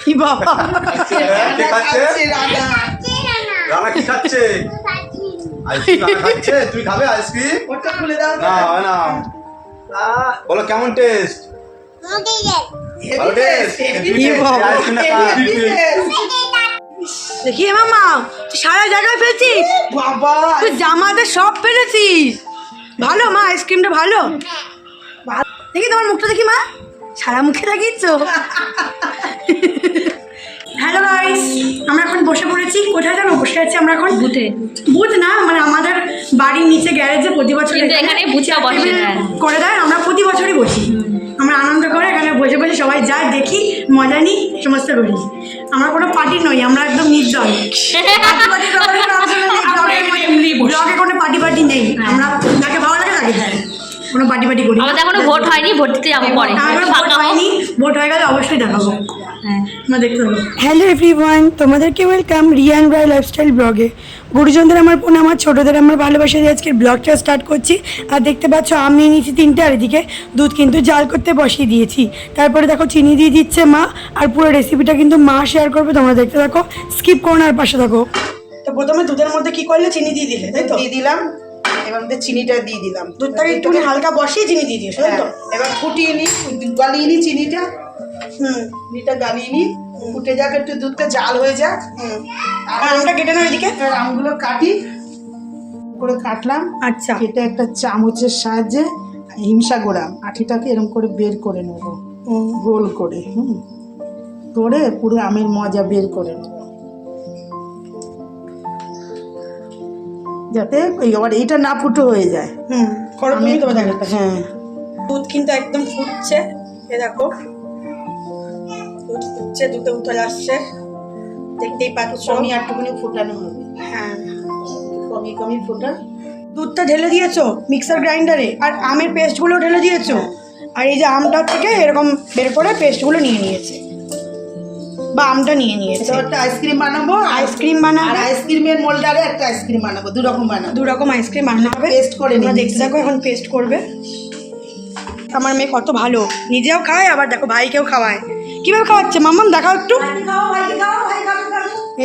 কি বাবা কে খাচ্ছে? রানা কি খাচ্ছে? আইসক্রিম রানা খাচ্ছে। তুই খাবে আইসক্রিম? ওটা খুলে দাও না হয় না। বলো কেমন টেস্ট? ভালো টেস্ট। কি বাবা। আইসক্রিমটা খা। দেখি মামা তুই সারা জায়গায় ফেলছিস বাবা তুই জামাতে সব ফেলেছিস ভালো মা আইসক্রিমটা ভালো দেখি তোমার মুখটা দেখি মা সারা মুখে লাগিয়েছ হ্যালো গাইস আমরা এখন বসে পড়েছি কোথায় জানো বসে আছি আমরা এখন বুথে বুথ না মানে আমাদের বাড়ির নিচে গ্যারেজে প্রতি বছর কিন্তু এখানে বুথটা বসে না। করে দেয় আমরা প্রতি বছরই বসি আমরা আনন্দ করে এখানে বসে বসে সবাই যায় দেখি মজা নিই সমস্ত করি আমরা কোনো পার্টি নই আমরা একদম নির্দয় ব্লগে কোনো পার্টি নেই আমরা যাকে ভালো লাগে তাকে দেয় কোনো পার্টি করি আমাদের এখনো ভোট হয়নি, ভোট দিতে যাবো পরে। ভোট হয়ে গেলে অবশ্যই দেখাবো হ্যালো এভরিওয়ান তোমাদেরকে ওয়েলকাম রিয়ান রায় লাইফস্টাইল ব্লগে গুরুজনদের আমার প্রণাম আমার ছোটোদের আমার ভালোবাসা দিয়ে আজকের ব্লগটা স্টার্ট করছি আর দেখতে পাচ্ছ আমি নিয়েছি 3টে আর এদিকে দুধ কিন্তু জাল করতে বসিয়ে দিয়েছি তারপরে দেখো চিনি দিয়ে দিচ্ছে মা আর পুরো রেসিপিটা কিন্তু মা শেয়ার করবে তোমরা দেখতে থাকো স্কিপ করো না আর পাশে থাকো তো প্রথমে দুধের মধ্যে কি করলে চিনি দিয়ে দিলে তাই তো দিয়ে দিলাম এবার চিনিটা দিয়ে দিলাম দুধটাকে একটু হালকা বসিয়ে চিনি দিয়ে দিয়েছো তাই তো এবার ফুটিয়ে নি গালিয়ে নি চিনিটা চিনিটা গালিয়ে নি ফুটে যাক একটু দুধটা জাল হয়ে যাক আর আমটা কেটে নাও এদিকে এবার আমগুলো কাটি করে কাটলাম আচ্ছা কেটে একটা চামচের সাহায্যে হিমসা গোড়াম আঠিটাকে এরকম করে বের করে নেব গোল করে করে পুরো আমের মজা বের করে নেব যাতে এবার এইটা না ফুটো হয়ে যায় করো তুমি তো দেখো হ্যাঁ দুধ কিন্তু একদম ফুটছে এ দেখো দুধ ফুটছে দুধে উতল আসছে দেখতেই পাচ্ছ কমই একটুখানি ফোটানো হবে হ্যাঁ কমই কমই ফোটা দুধটা ঢেলে দিয়েছো মিক্সার গ্রাইন্ডারে আর আমের পেস্টগুলো ঢেলে দিয়েছো আর এই যে আমটা থেকে এরকম বের করে পেস্টগুলো নিয়ে নিয়েছে বা আমটা নিয়ে নিয়েছে একটা আইসক্রিম বানাবো আইসক্রিম আর বানাবে আইসক্রিমের মোল্ডারে একটা আইসক্রিম বানাবো দু রকম বানাবো দু রকম আইসক্রিম বানানো হবে পেস্ট করে তোমরা নিয়েছি। দেখতে থাকো এখন পেস্ট করবে আমার মেয়ে কত ভালো নিজেও খায় আবার দেখো ভাইকেও খাওয়ায় কিভাবে খাওয়াচ্ছে মাম্মাম দেখাও একটু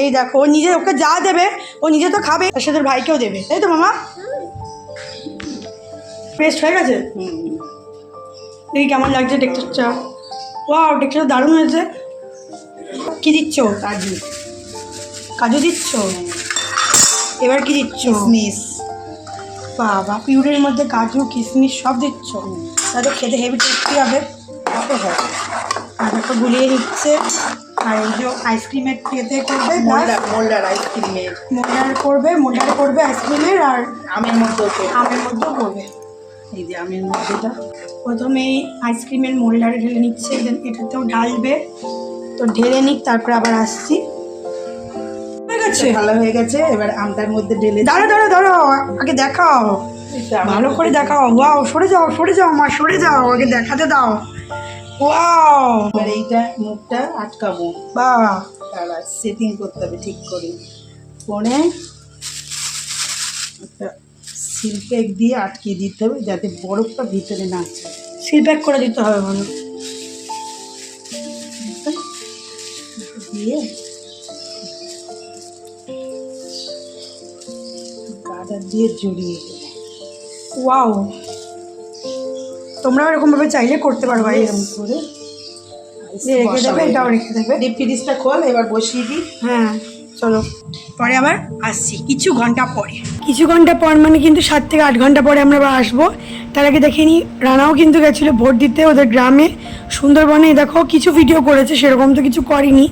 এই দেখো ও নিজে ওকে যা দেবে ও নিজে তো খাবে তার সাথে ওর ভাইকেও দেবে তাই তো মামা পেস্ট হয়ে গেছে দেখি কেমন লাগছে টেক্সচারটা ওয়াও টেক্সচারটা দারুণ হয়েছে কি দিচ্ছ কাজু কাজু দিচ্ছ এবার কি দিচ্ছ কিশমিশ বাবা পিউরের মধ্যে কাজু কিশমিশ সব দিচ্ছ তাহলে খেতে হেভি টেস্টি হবে আর দেখো গুলিয়ে নিচ্ছে আর এই যে আইসক্রিমের খেতে করবে মোল্ডার আইসক্রিমের মোল্ডার করবে আইসক্রিমের আর আমের মধ্যে আমের মধ্যেও করবে এই যে আমের মধ্যেটা প্রথমে আইসক্রিমের মোল্ডারে ঢেলে নিচ্ছে এটাতেও ঢালবে তো ঢেলে নিক তারপরে আবার আসছি হয়ে গেছে ভালো হয়ে গেছে এবার আমটার মধ্যে ঢেলে দাঁড়ো আগে দেখাও ভালো করে দেখাও ওয়াও সরে যাও মা সরে যাও আগে দেখাতে দাও ওয়াও এবার এইটা মুখটা আটকাবো বাহ তারা সেটিং করতে হবে ঠিক করে পরে একটা সিলপ্যাক দিয়ে আটকিয়ে দিতে হবে যাতে বরফটা ভিতরে না আসে সিলপ্যাক করে দিতে হবে ভালো দিয়ে গাডার দিয়ে জড়িয়ে দেবে ওয়াও তোমরাও এরকমভাবে চাইলে করতে পারো ভাই এরকম করে রেখে দেবে এটাও রেখে দেবে ডিপ ফ্রিজটা খোল এবার বসিয়ে দিই হ্যাঁ চলো পরে আবার আসছি কিছু ঘন্টা পর মানে কিন্তু 7 থেকে 8 ঘন্টা পরে আমরা আবার আসবো তার আগে দেখিনি রানাও কিন্তু গেছিলো ভোট দিতে ওদের গ্রামে সুন্দরবনে দেখো কিছু ভিডিও করেছে সেরকম তো কিছু করিনি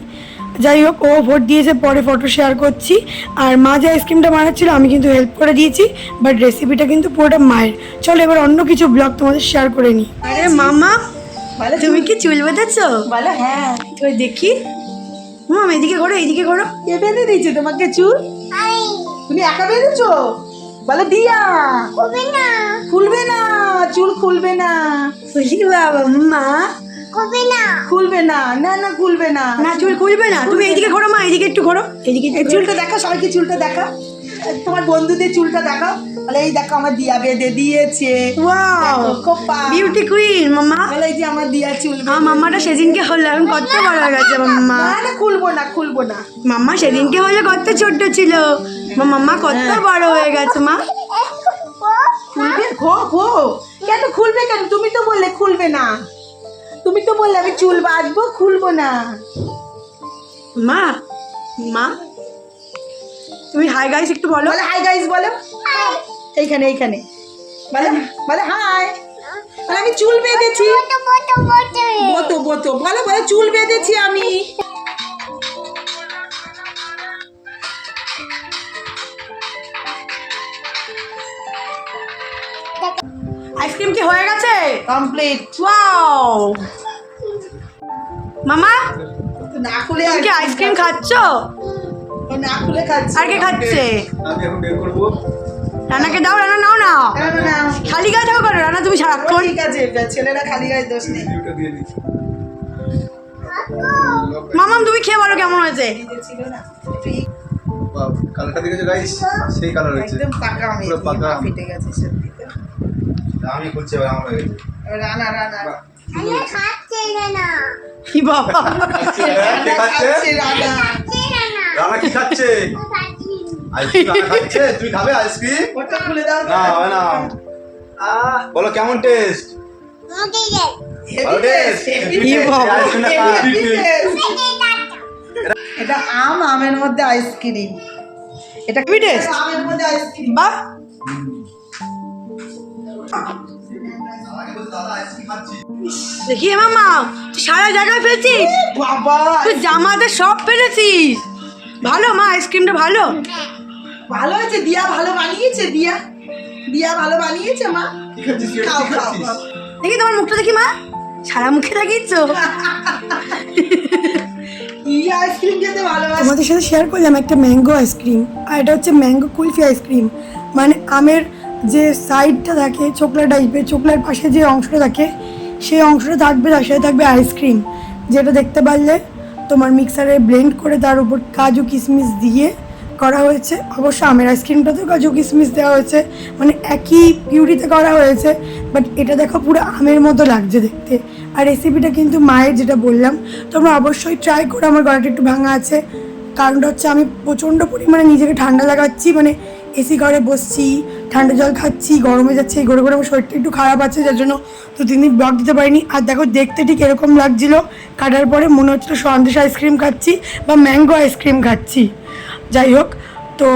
যাই হোক ও ভোট দিয়েছে পরে ফটো শেয়ার করছি আর মা যে আইসক্রিমটা বানাচ্ছিল আমি কিন্তু হেল্প করে দিয়েছি বাট রেসিপিটা কিন্তু পুরোটা মায়ের চলো এবার অন্য কিছু ব্লগ তোমাদের শেয়ার করে নিই আরে মামা ভালো তুমি কি চুল বেঁধেছো বলো হ্যাঁ ওই দেখি মাম এইদিকে করো কে বেঁধে দিয়েছে তোমাকে চুল তুমি একা বেঁধেছো বলো দিয়া খুলবে না চুল খুলবে না বুঝলি বাবা মা খুলবে না না না খুলবে না না চুল খুলবে না তুমি এইদিকে ঘোরো মা এইদিকে একটু ঘোরো এইদিকে এই চুলটা দেখা সবাইকে চুলটা দেখা তোমার বন্ধুদের চুলটা দেখাও বলে এই দেখো আমার দিয়া বেঁধে দিয়েছে। ওয়াও দেখো, খোপা। বিউটি কুইন মাম্মা। বলে এই যে আমার দিয়া চুল আমার মাম্মাটা সেদিনকে হলো এখন কত বড় হয়ে গেছে মাম্মা। না না খুলবো না খুলবো না। মাম্মা সেদিনকে হলে কত ছোট ছিল, মাম্মা কত বড় হয়ে গেছে মা। খুলবে খো খো কেন খুলবে কেন? তুমি তো বললে খুলবে না, তুমি তো বললে আমি চুল বাঁধবো, খুলবো না। মা মা তুমি হাই গাইস একটু বলো। বলে হাই গাইস বলো, এইখানে এইখানে বলে বলে হাই। বলে আমি চুল বেঁধেছি, বোতো বোতো বলো বলে চুল বেঁধেছি আমি। আইসক্রিম কি হয়ে গেছে? কমপ্লিট। ওয়াও মামা না খুলে তুমি কি আইসক্রিম খাচ্ছ? না খুলে খাচ্ছি। আর কে খাচ্ছে? আমি এখন বের করবো। রানাকে দাও, রানা নাও না। না না না খালি গায়ে থাকো কেন রানা তুমি সারাক্ষণ? ঠিক আছে, ছেলেরা খালি গায়ে দোষ নেই। ভিডিওটা দিয়ে দিচ্ছি। মামাম তুমি খেয়ে বলো কেমন হয়েছে? ছিল না ঠিক বাহ, কালারটা দেখেছো গাইস? সেই কালার হয়েছে। একদম পাকা আমি পুরো পাকা আম। ফেটে গেছে সত্যি। আমি খুলছি এবার আমার হয়ে গেছে। রানা রানা কি বাবা কে খাচ্ছে? রানা রানা কি খাচ্ছে? আইসক্রিম রানা খাচ্ছে। তুই খাবে আইসক্রিম? ওটা খুলে দাও না হয় না। বলো কেমন টেস্ট? ভালো টেস্ট। কি বাবা। আইসক্রিমটা খা। এটা আম, আমের মধ্যে আইসক্রিম। এটা Heavy taste? আমের মধ্যে আইসক্রিম। বাহ দাদা আইসক্রিম খাচ্ছি। দেখি মামা তুই সারা জায়গায় ফেলছিস, বাবা তুই জামাতে সব ফেলেছিস। ভালো মা আইসক্রিমটা ভালো। ভালো হয়েছে, দিয়া ভালো বানিয়েছে, দিয়া দিয়া ভালো বানিয়েছে মা। কি খাচ্ছিস? তুই খাও কি খাও খাচ্ছিস? খাও। দেখি তোমার মুখটা দেখি মা, সারা মুখে লাগিয়েছো। কি আইসক্রিম খেতে ভালোবাসে। তোমাদের সাথে শেয়ার করলাম একটা ম্যাঙ্গো আইসক্রিম, আর এটা হচ্ছে ম্যাঙ্গো কুলফি আইসক্রিম। মানে আমের যে সাইডটা থাকে চোকলা টাইপের, চোকলার পাশে যে অংশটা থাকে সেই অংশটা থাকবে, তার সাথে থাকবে আইসক্রিম, যেটা দেখতে পারলে তোমার মিক্সারে ব্লেন্ড করে তার উপর কাজু কিশমিশ দিয়ে করা হয়েছে। অবশ্য আমের আইসক্রিমটাতেও কাজু কিশমিশ দেওয়া হয়েছে, মানে একই পিউরিতে করা হয়েছে, বাট এটা দেখো পুরো আমের মতো লাগছে দেখতে। আর রেসিপিটা কিন্তু মায়ের, যেটা বললাম তোমরা অবশ্যই ট্রাই করো। আমার গলাটা একটু ভাঙা আছে, কারণটা হচ্ছে আমি প্রচণ্ড পরিমাণে নিজেকে ঠান্ডা লাগাচ্ছি, মানে এসি ঘরে বসছি, ঠান্ডা জল খাচ্ছি, গরমে যাচ্ছে, এই করে আমার শরীরটা একটু খারাপ আছে, যার জন্য 2-3 দিন ব্লগ দিতে পারিনি। আর দেখো দেখতে ঠিক এরকম লাগছিল, কাটার পরে মনে হচ্ছিল সন্দেশ আইসক্রিম খাচ্ছি বা ম্যাঙ্গো আইসক্রিম খাচ্ছি। যাই হোক, তো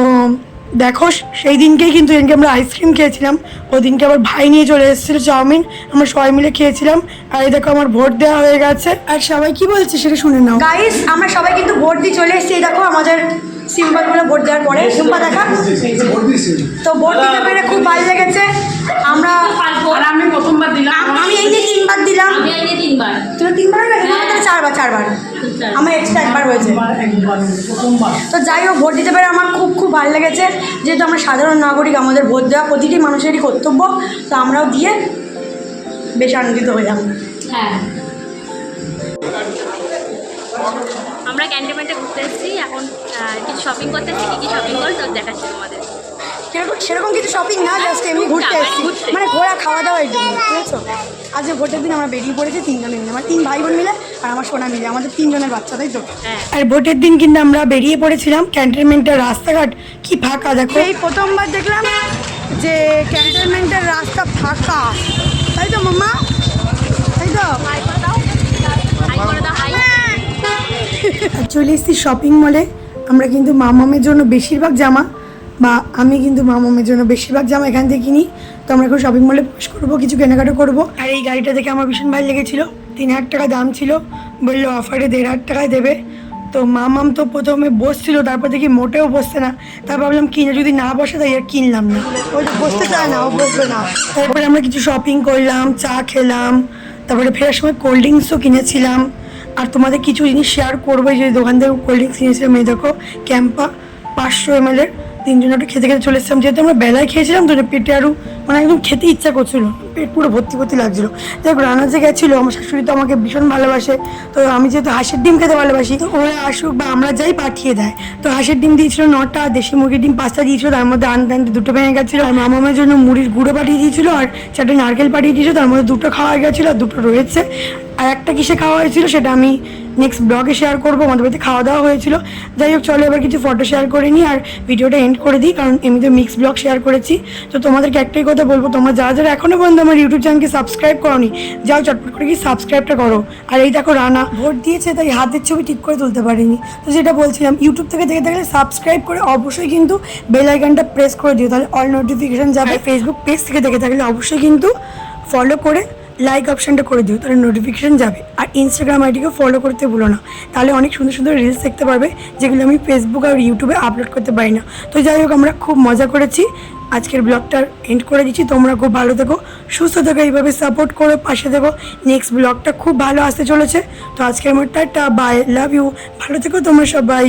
দেখো সেই দিনকেই কিন্তু যেদিনকে আমরা আইসক্রিম খেয়েছিলাম ওই দিনকে আবার ভাই নিয়ে চলে এসেছিলো চাউমিন, আমরা সবাই মিলে খেয়েছিলাম। আর এই দেখো আমার ভোট দেওয়া হয়ে গেছে, আর সবাই কি বলছে সেটা শুনে নাও। গাইস আমরা সবাই কিন্তু ভোট দিয়ে চলে এসেছি। এই দেখো আমাদের সিম্বলগুলো ভোট দেওয়ার পরে সুম্পা দেখা, তো ভোট দিতে পেরে খুব ভালো লেগেছে। আমরা আমি প্রথমবার দিলাম। আমি এই যে 3বার দিলাম। আমি আইনি 3বার। তুমি 3বার হয়ে গেছে, তোমার 4বার আমার এক্সট্রা 1বার হয়েছে। প্রথমবার তো যাই হোক ভোট দিতে পেরে আমার খুব খুব ভালো লেগেছে, যেহেতু আমরা সাধারণ নাগরিক, আমাদের ভোট দেওয়া প্রতিটি মানুষেরই কর্তব্য, তো আমরাও দিয়ে বেশ আনন্দিত হলাম। হ্যাঁ আমরা ক্যান্টনমেন্টে ঘুরতে এসেছি, এখন কিছু শপিং করতে এসেছি। কী কী শপিং করো তো দেখাচ্ছি তোমাদের। সেরকম কিছু শপিং না, জাস্ট এমনি ঘুরতে এসেছি, মানে ঘোরা খাওয়া দাওয়া এই জন্য, বুঝেছো। আজ ভোটের দিন আমরা বেরিয়ে পড়েছি 3 জনে মিলে, আমার 3 ভাই বোন মিলে আর আমার সোনা মিলে, আমাদের 3 জনের বাচ্চা, তাই তো। হ্যাঁ। আর ভোটের দিন কিন্তু আমরা বেরিয়ে পড়েছিলাম। ক্যান্টনমেন্টের রাস্তাঘাট কি ফাঁকা দেখো, এই প্রথমবার দেখলাম যে ক্যান্টনমেন্টের রাস্তা ফাঁকা, তাই তো মাম্মা, তাই তো। হাই করে দাও, হাই করে দাও, হাই। চলে এসেছি শপিং মলে। আমরা কিন্তু মামামের জন্য বেশিরভাগ জামা, বা আমি কিন্তু মামামের জন্য বেশিরভাগ জামা এখান থেকে কিনি। তো আমরা এখন শপিং মলে প্রবেশ করবো, কিছু কেনাকাটা করবো। আর এই গাড়িটা দেখে আমার ভীষণ ভালো লেগেছিলো, 3000 টাকা দাম ছিল, বললো অফারে 1500 টাকায় দেবে। তো মামাম তো প্রথমে বসছিল, তারপর দেখি মোটেও বসছে না, তারপর ভাবলাম কিনে যদি না বসে তাই আর কিনলাম না, ও বসতে চায় না, ও বসবে না। তারপরে আমরা কিছু শপিং করলাম, চা খেলাম, তারপরে ফেরার সময় কোল্ড ড্রিঙ্কসও কিনেছিলাম। আর তোমাদের কিছু জিনিস শেয়ার করবো, যে দোকান থেকে কোল্ড ড্রিঙ্কস কিনেছিলাম, এই দেখো ক্যাম্পা 500 ml-এর, 3 জন একটু খেতে খেতে চলে এসেছিলাম, যেহেতু আমরা বেলায় খেয়েছিলাম তো পেটে আরও মানে একদম খেতে ইচ্ছা করছিল, পেট পুরো ভর্তি ভর্তি লাগছিলো। যাই হোক রানা যে গেছিলো, আমার শাশুড়ি তো আমাকে ভীষণ ভালোবাসে, তো আমি যেহেতু হাঁসের ডিম খেতে ভালোবাসি, তো ওরা আসুক বা আমরা যাই পাঠিয়ে দেয়। তো হাঁসের ডিম দিয়েছিল 9টা, দেশি মুরগির ডিম 5টা দিয়েছিল, তার মধ্যে আনতে আনতে 2টো ভেঙে গেছিলো। আর মামামের জন্য মুড়ির গুঁড়ো পাঠিয়ে দিয়েছিল আর 4টে নারকেল পাঠিয়ে দিয়েছিল, তার মধ্যে 2টো খাওয়া গেছিলো আর 2টো রয়েছে। আর একটা কিসে খাওয়া হয়েছিল সেটা আমি নেক্সট ব্লগে শেয়ার করবো। আমাদের বাড়িতে খাওয়া দাওয়া হয়েছিল। যাই হোক চলো এবার কিছু ফটো শেয়ার করে নিই আর ভিডিওটা এন্ড করে দিই, কারণ এমনিতে মিক্স ব্লগ শেয়ার করেছি। তো তোমাদেরকে একটাই কথা বলবো, তোমরা যারা যারা এখনও পর্যন্ত আমার ইউটিউব চ্যানেলকে সাবস্ক্রাইব করোনি, যাও চটপট করে কি সাবস্ক্রাইবটা করো। আর এই দেখো রানা ভোট দিয়েছে, তাই হাতের ছবি ঠিক করে তুলতে পারিনি। তো যেটা বলছিলাম, ইউটিউব থেকে দেখে থাকলে সাবস্ক্রাইব করে অবশ্যই কিন্তু বেল আইকনটা প্রেস করে দিও, তাহলে অল নোটিফিকেশন যাবে। ফেসবুক পেজ থেকে দেখে থাকলে অবশ্যই কিন্তু ফলো করে লাইক অপশানটা করে দিও, তাহলে নোটিফিকেশান যাবে। আর ইনস্টাগ্রাম আইডিকে ফলো করতে ভুলো না, তাহলে অনেক সুন্দর সুন্দর রিলস দেখতে পারবে, যেগুলো আমি ফেসবুক আর ইউটিউবে আপলোড করতে পারি না। তো যাই হোক আমরা খুব মজা করেছি, আজকের ব্লগটা এন্ড করে দিচ্ছি। তোমরা খুব ভালো থেকো, সুস্থ থেকো, এইভাবে সাপোর্ট করো, পাশে থেকো। নেক্সট ব্লগটা খুব ভালো আসতে চলেছে। তো আজকের আমার টাটা, বাই, লাভ ইউ, ভালো থেকো তোমরা সবাই।